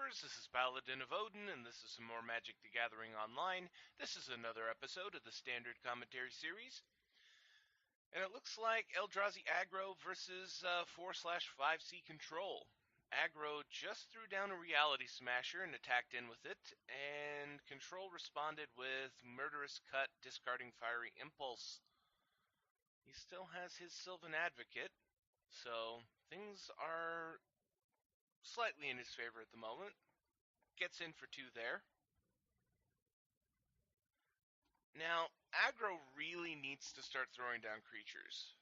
viewers, this is Paladin of Odin, and this is some more Magic the Gathering Online. This is another episode of the Standard Commentary Series. And it looks like Eldrazi Aggro versus 4/5C Control. Aggro just threw down a Reality Smasher and attacked in with it, and Control responded with Murderous Cut, discarding Fiery Impulse. He still has his Sylvan Advocate, so things are slightly in his favor at the moment. Gets in for 2 there. Now, Aggro really needs to start throwing down creatures.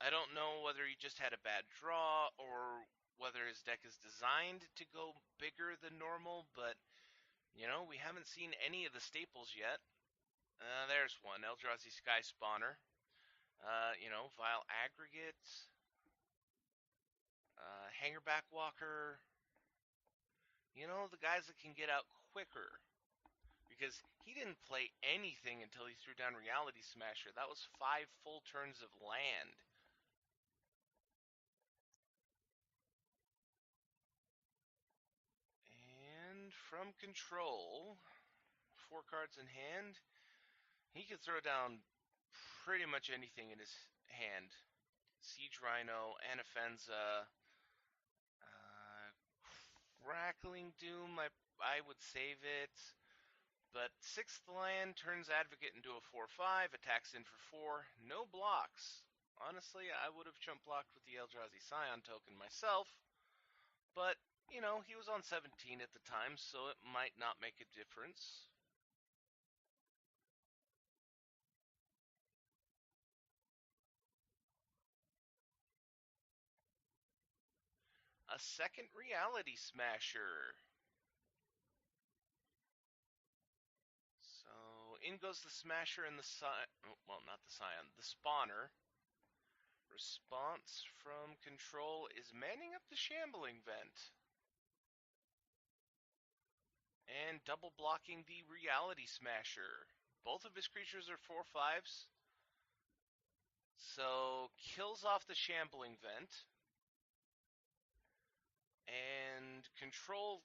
I don't know whether he just had a bad draw or whether his deck is designed to go bigger than normal, but, we haven't seen any of the staples yet. There's one, Eldrazi Sky Spawner. Vile Aggregate, Hangerback Walker, the guys that can get out quicker. Because he didn't play anything until he threw down Reality Smasher. That was 5 full turns of land. And from Control, 4 cards in hand, he could throw down pretty much anything in his hand. Siege Rhino, Anafenza, Crackling Doom, I would save it. But 6th land turns Advocate into a 4/5, attacks in for 4, no blocks. Honestly, I would have chump blocked with the Eldrazi Scion token myself, but, he was on 17 at the time, so it might not make a difference. A second Reality Smasher. So, in goes the Smasher and the Scion. Well, not the Scion, the Spawner. Response from Control is manning up the Shambling Vent. And double blocking the Reality Smasher. Both of his creatures are 4/5s. So, kills off the Shambling Vent. And Control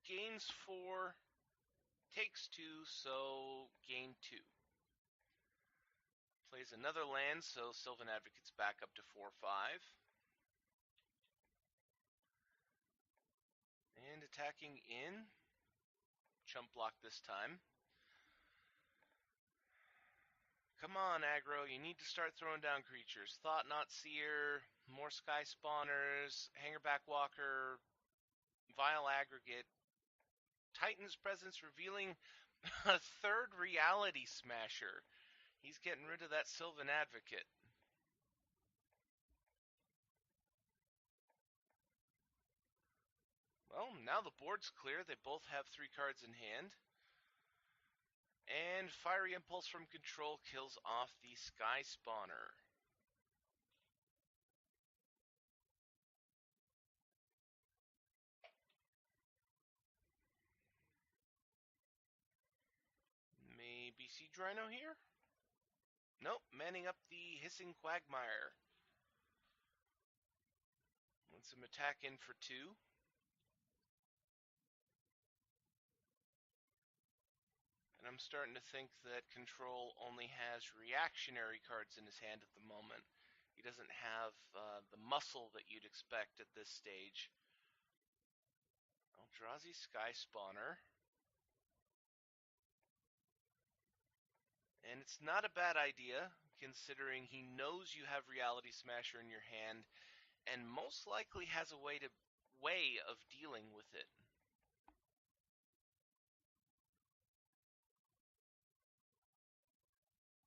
gains 4, takes 2, so gain 2. Plays another land, so Sylvan Advocate's back up to 4/5. And attacking in. Chump block this time. Come on, Aggro, you need to start throwing down creatures. Thought-Knot Seer, more Sky Spawners, Hangerback Walker, Vile Aggregate. Titan's Presence revealing a third Reality Smasher. He's getting rid of that Sylvan Advocate. Well, now the board's clear. They both have 3 cards in hand. And Fiery Impulse from Control kills off the Sky Spawner. Maybe Siege Rhino here? Nope, manning up the Hissing Quagmire. Wants him attack in for 2. And I'm starting to think that Control only has reactionary cards in his hand at the moment. He doesn't have the muscle that you'd expect at this stage. Eldrazi Sky Spawner. And it's not a bad idea, considering he knows you have Reality Smasher in your hand, and most likely has a way of dealing with it.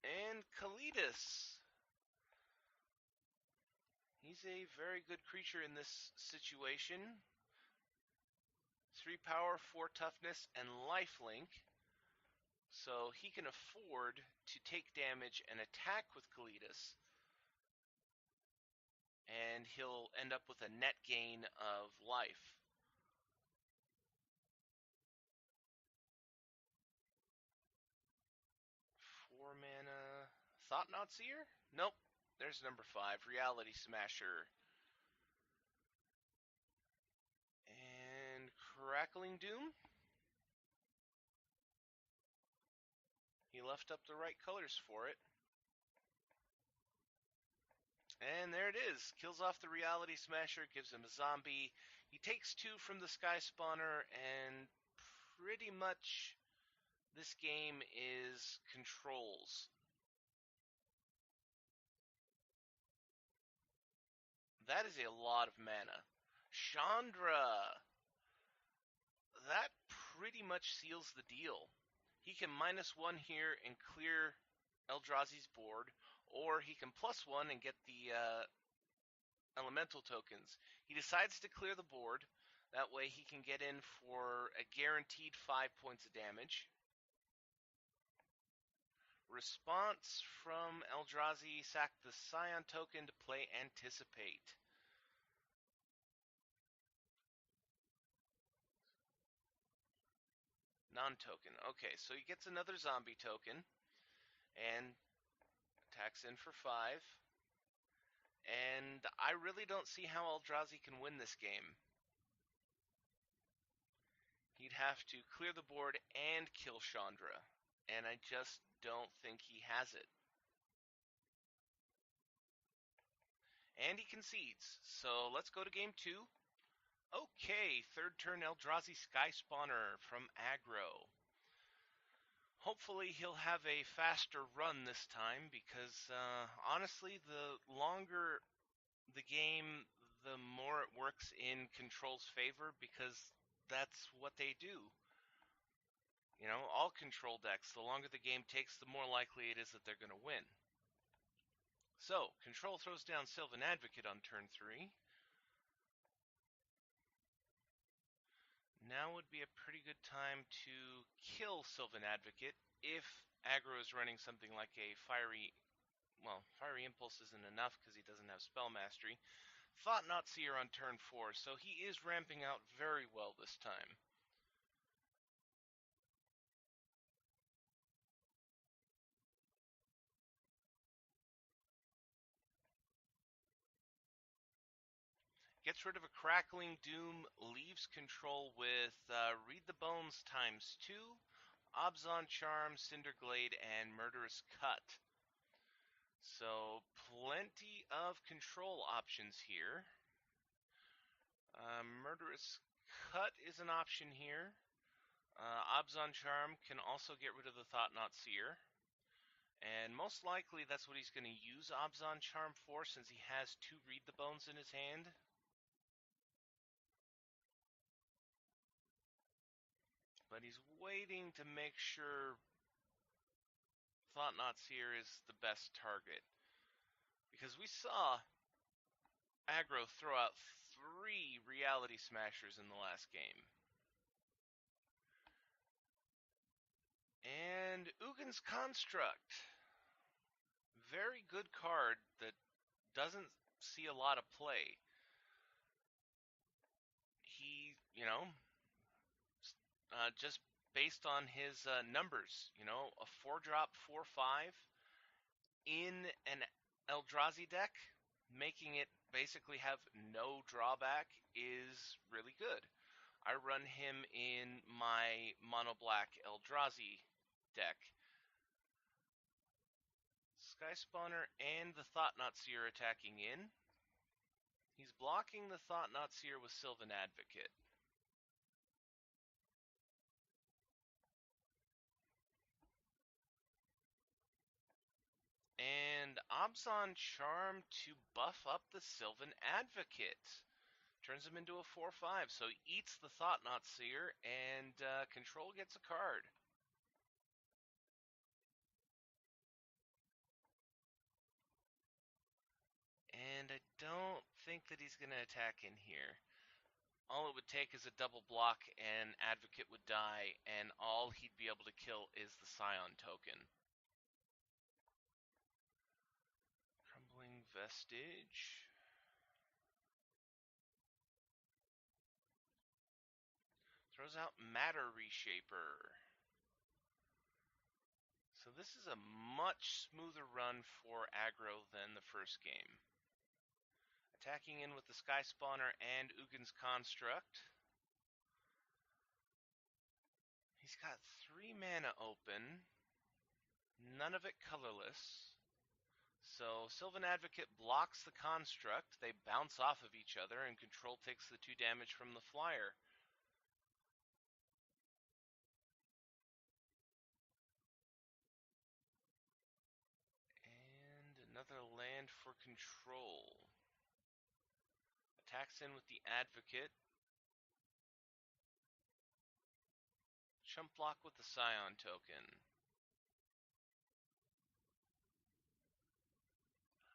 And Kalidas. He's a very good creature in this situation. 3 power, 4 toughness, and lifelink. So he can afford to take damage and attack with Kalidas. And he'll end up with a net gain of life. Four mana. Thought-Knot Seer? Nope. There's number 5. Reality Smasher. And Crackling Doom. He left up the right colors for it. And there it is. Kills off the Reality Smasher, gives him a zombie. He takes 2 from the Sky Spawner, and pretty much this game is controls. That is a lot of mana. Chandra! That pretty much seals the deal. He can -1 here and clear Eldrazi's board, or he can +1 and get the elemental tokens. He decides to clear the board. That way he can get in for a guaranteed 5 points of damage. Response from Eldrazi: sack the Scion token to play Anticipate. Non-token. Okay, so he gets another zombie token and attacks in for 5. And I really don't see how Eldrazi can win this game. He'd have to clear the board and kill Chandra, and I just don't think he has it. And he concedes, so let's go to game 2. Okay, third turn Eldrazi Sky Spawner from Aggro. Hopefully he'll have a faster run this time, because honestly, the longer the game, the more it works in Control's favor, because that's what they do. You know, all Control decks, the longer the game takes, the more likely it is that they're going to win. So, Control throws down Sylvan Advocate on turn 3. Now would be a pretty good time to kill Sylvan Advocate if Aggro is running something like a Fiery... Well, Fiery Impulse isn't enough because he doesn't have Spell Mastery. Thought-Knot Seer on turn 4, so he is ramping out very well this time. Gets rid of a Crackling Doom, leaves Control with Read the Bones ×2, Abzan Charm, Cinderglade, and Murderous Cut. So, plenty of control options here. Murderous Cut is an option here. Abzan Charm can also get rid of the Thought-Knot Seer. And most likely that's what he's going to use Abzan Charm for, since he has 2 Read the Bones in his hand. But he's waiting to make sure Thought-Knot Seer is the best target. Because we saw Aggro throw out 3 Reality Smashers in the last game. And Ugin's Construct. Very good card that doesn't see a lot of play. He, just based on his numbers, a 4-drop, 4/5 in an Eldrazi deck, making it basically have no drawback, is really good. I run him in my mono-black Eldrazi deck. Sky Spawner and the Thought-Knot Seer attacking in. He's blocking the Thought-Knot Seer with Sylvan Advocate. And Abzan Charm to buff up the Sylvan Advocate. Turns him into a 4/5, so he eats the Thought-Knot Seer, and Control gets a card. And I don't think that he's going to attack in here. All it would take is a double block, and Advocate would die, and all he'd be able to kill is the Scion token. Crumbling Vestige. Throws out Matter Reshaper. So this is a much smoother run for Aggro than the first game. Attacking in with the Sky Spawner and Ugin's Construct. He's got 3 mana open, none of it colorless. So Sylvan Advocate blocks the construct, they bounce off of each other, and control takes the 2 damage from the flyer. And another land for control. Attacks in with the Advocate. Chump block with the Scion token.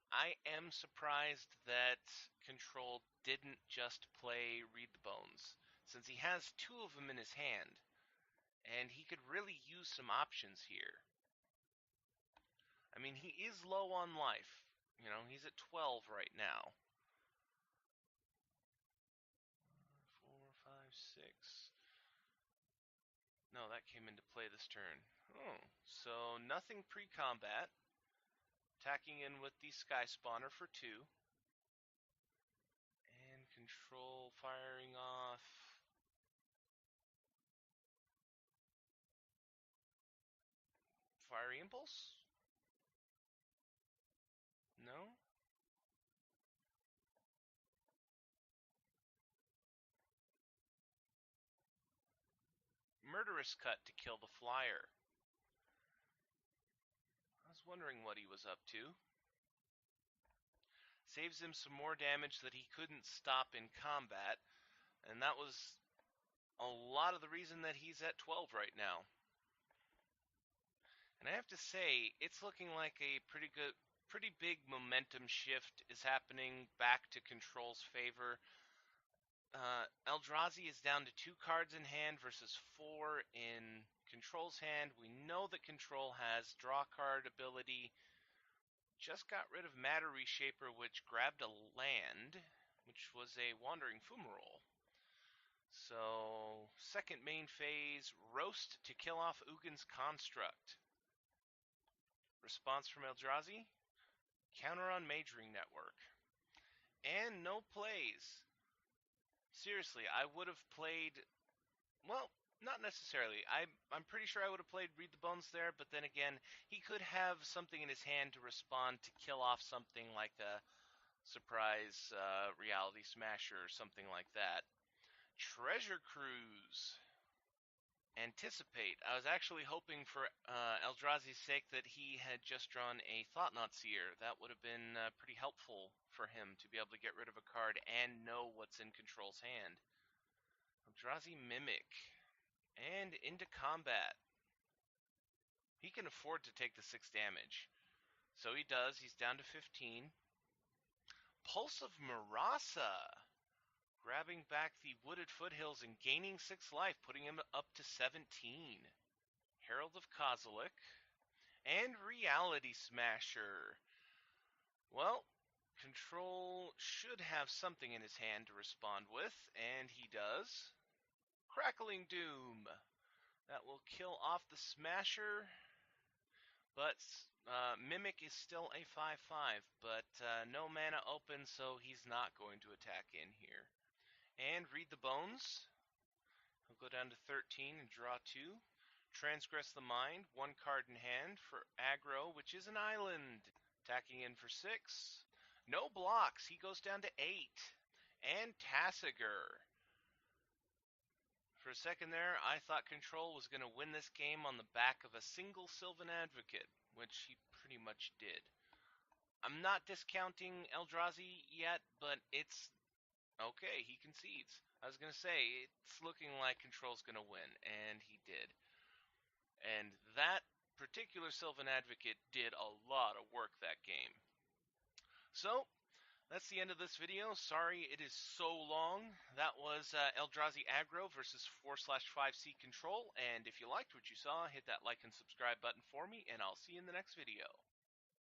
I am surprised that Control didn't just play Read the Bones, since he has 2 of them in his hand, and he could really use some options here. I mean, he is low on life. You know, he's at 12 right now. 4, 5, 6. No, that came into play this turn. Oh, so nothing pre-combat. Attacking in with the Sky Spawner for 2. And Control firing off. Fiery Impulse? No? Murderous Cut to kill the flyer. I was wondering what he was up to. Saves him some more damage that he couldn't stop in combat, and that was a lot of the reason that he's at 12 right now. And I have to say, it's looking like a pretty big momentum shift is happening back to Control's favor. Eldrazi is down to 2 cards in hand versus 4 in Control's hand. We know that Control has draw card ability. Just got rid of Matter Reshaper, which grabbed a land, which was a Wandering Fumarole. So, second main phase, Roast to kill off Ugin's Construct. Response from Eldrazi? Counter on Majoring Network. And no plays. Seriously, I would have played... Well, not necessarily. I'm pretty sure I would have played Read the Bones there, but then again, he could have something in his hand to respond to kill off something like a surprise Reality Smasher or something like that. Treasure Cruise. Anticipate. I was actually hoping for Eldrazi's sake that he had just drawn a Thought-Knot Seer. That would have been pretty helpful for him to be able to get rid of a card and know what's in Control's hand. Eldrazi Mimic. And into combat. He can afford to take the 6 damage. So he does. He's down to 15. Pulse of Marasa. Grabbing back the Wooded Foothills and gaining 6 life, putting him up to 17. Herald of Kozilek. And Reality Smasher. Well, Control should have something in his hand to respond with, and he does. Crackling Doom. That will kill off the Smasher, but Mimic is still a 5/5, but no mana open, so he's not going to attack in here. And Read the Bones. He'll go down to 13 and draw 2. Transgress the Mind, 1 card in hand for aggro, which is an island. Attacking in for 6. No blocks, he goes down to 8. And Tassiger. For a second there, I thought Control was going to win this game on the back of a single Sylvan Advocate, which he pretty much did. I'm not discounting Eldrazi yet, but it's... okay, he concedes. I was going to say, it's looking like Control's going to win, and he did. And that particular Sylvan Advocate did a lot of work that game. So, that's the end of this video. Sorry it is so long. That was Eldrazi Aggro versus 4/5C Control. And if you liked what you saw, hit that like and subscribe button for me, and I'll see you in the next video.